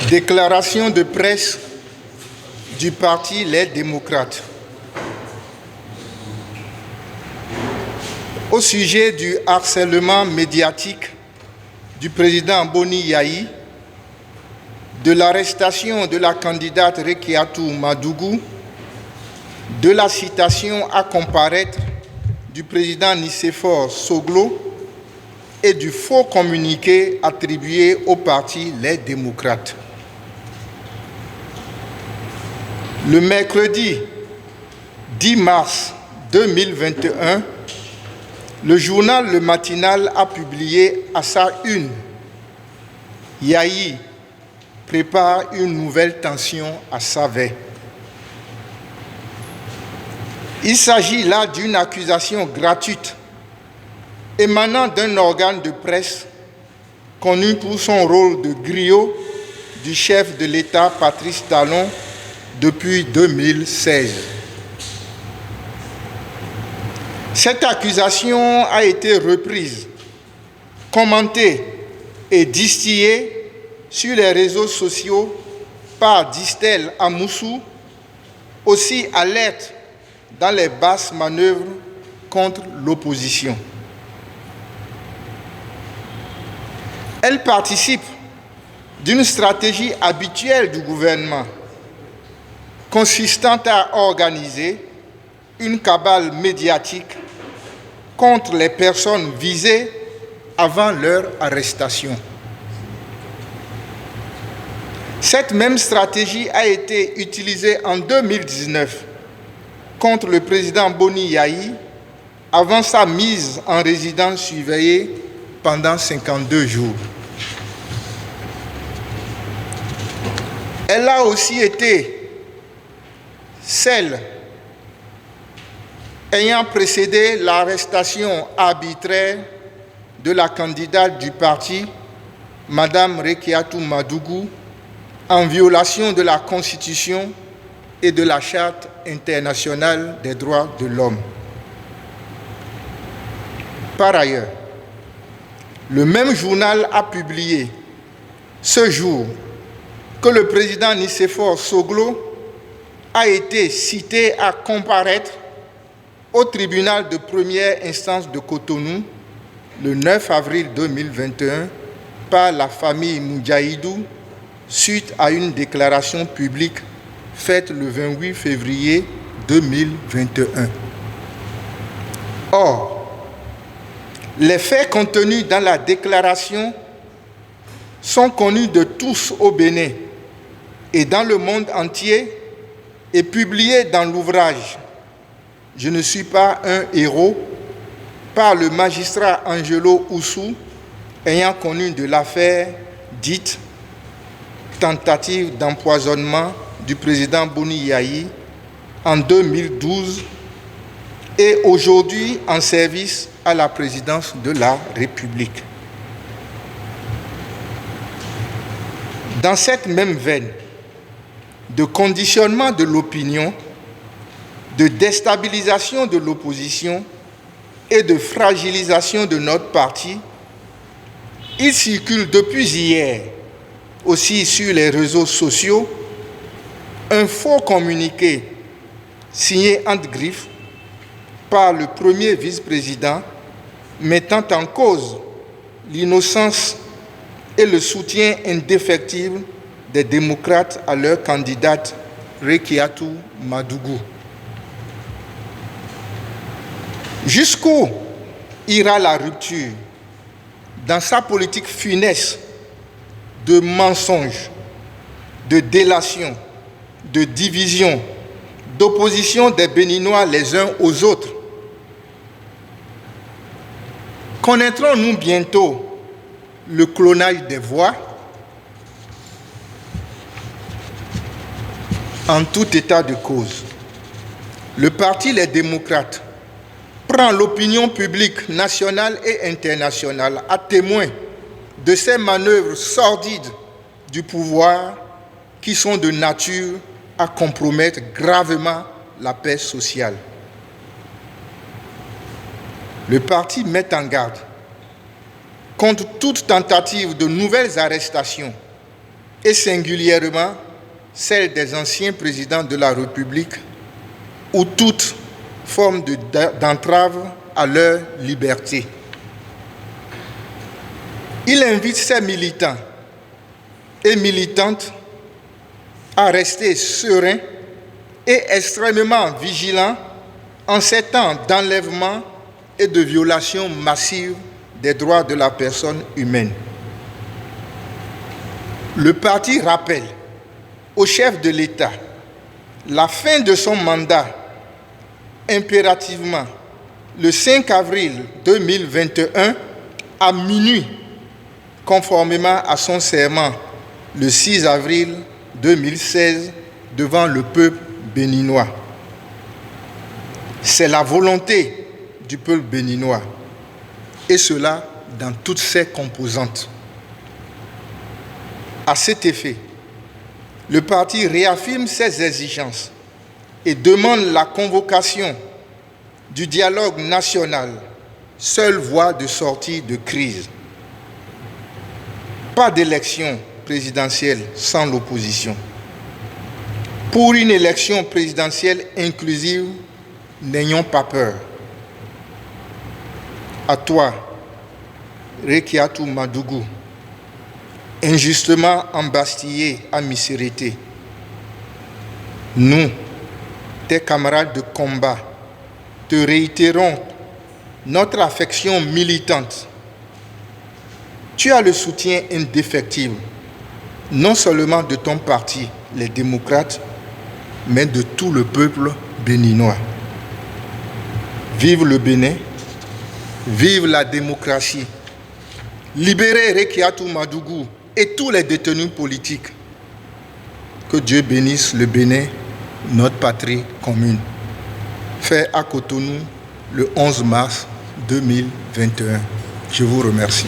Déclaration de presse du parti Les Démocrates. Au sujet du harcèlement médiatique du président Boni Yayi, de l'arrestation de la candidate Rekiatou Madougou, de la citation à comparaître du président Nicéphore Soglo et du faux communiqué attribué au parti Les Démocrates. Le mercredi 10 mars 2021, le journal Le Matinal a publié à sa une « Yayi prépare une nouvelle tension à Savet ». Il s'agit là d'une accusation gratuite émanant d'un organe de presse connu pour son rôle de griot du chef de l'État Patrice Talon depuis 2016. Cette accusation a été reprise, commentée et distillée sur les réseaux sociaux par Distel Amoussou, aussi alerte dans les basses manœuvres contre l'opposition. Elle participe d'une stratégie habituelle du gouvernement consistant à organiser une cabale médiatique contre les personnes visées avant leur arrestation. Cette même stratégie a été utilisée en 2019 contre le président Boni Yayi avant sa mise en résidence surveillée pendant 52 jours. Elle a aussi été celle ayant précédé l'arrestation arbitraire de la candidate du parti, Mme Rekiatou Madougou, en violation de la Constitution et de la Charte internationale des droits de l'homme. Par ailleurs, le même journal a publié ce jour que le président Nicéphore Soglo a été cité à comparaître au tribunal de première instance de Cotonou le 9 avril 2021 par la famille Moudjahidou suite à une déclaration publique faite le 28 février 2021. Or, les faits contenus dans la déclaration sont connus de tous au Bénin et dans le monde entier et publiés dans l'ouvrage « Je ne suis pas un héros » par le magistrat Angelo Oussou, ayant connu de l'affaire dite « tentative d'empoisonnement » du président Boni Yayi en 2012 et aujourd'hui en service à la présidence de la République. Dans cette même veine de conditionnement de l'opinion, de déstabilisation de l'opposition et de fragilisation de notre parti, il circule depuis hier, aussi sur les réseaux sociaux, un faux communiqué signé entre griffes par le premier vice-président mettant en cause l'innocence et le soutien indéfectible des démocrates à leur candidate Rekiatou Madougou. Jusqu'où ira la rupture dans sa politique funeste de mensonges, de délation, de division, d'opposition des Béninois les uns aux autres? Connaîtrons-nous bientôt le clonage des voix? En tout état de cause, le parti Les Démocrates prend l'opinion publique nationale et internationale à témoin de ces manœuvres sordides du pouvoir qui sont de nature à compromettre gravement la paix sociale. Le parti met en garde contre toute tentative de nouvelles arrestations et singulièrement celle des anciens présidents de la République ou toute forme d'entrave à leur liberté. Il invite ses militants et militantes à rester sereins et extrêmement vigilants en ces temps d'enlèvement et de violation massive des droits de la personne humaine. Le parti rappelle au chef de l'État la fin de son mandat impérativement le 5 avril 2021 à minuit, conformément à son serment le 6 avril 2016 devant le peuple béninois. C'est la volonté du peuple béninois, et cela dans toutes ses composantes. À cet effet, le parti réaffirme ses exigences et demande la convocation du dialogue national, seule voie de sortie de crise. Pas d'élection présidentielle sans l'opposition. Pour une élection présidentielle inclusive, n'ayons pas peur. À toi, Rekiatou Madougou, injustement embastillé à Missérété, nous, tes camarades de combat, te réitérons notre affection militante. Tu as le soutien indéfectible, non seulement de ton parti, les démocrates, mais de tout le peuple béninois. Vive le Bénin, vive la démocratie. Libérez Rekiatou Madougou et tous les détenus politiques. Que Dieu bénisse le Bénin, notre patrie commune. Fait à Cotonou le 11 mars 2021. Je vous remercie.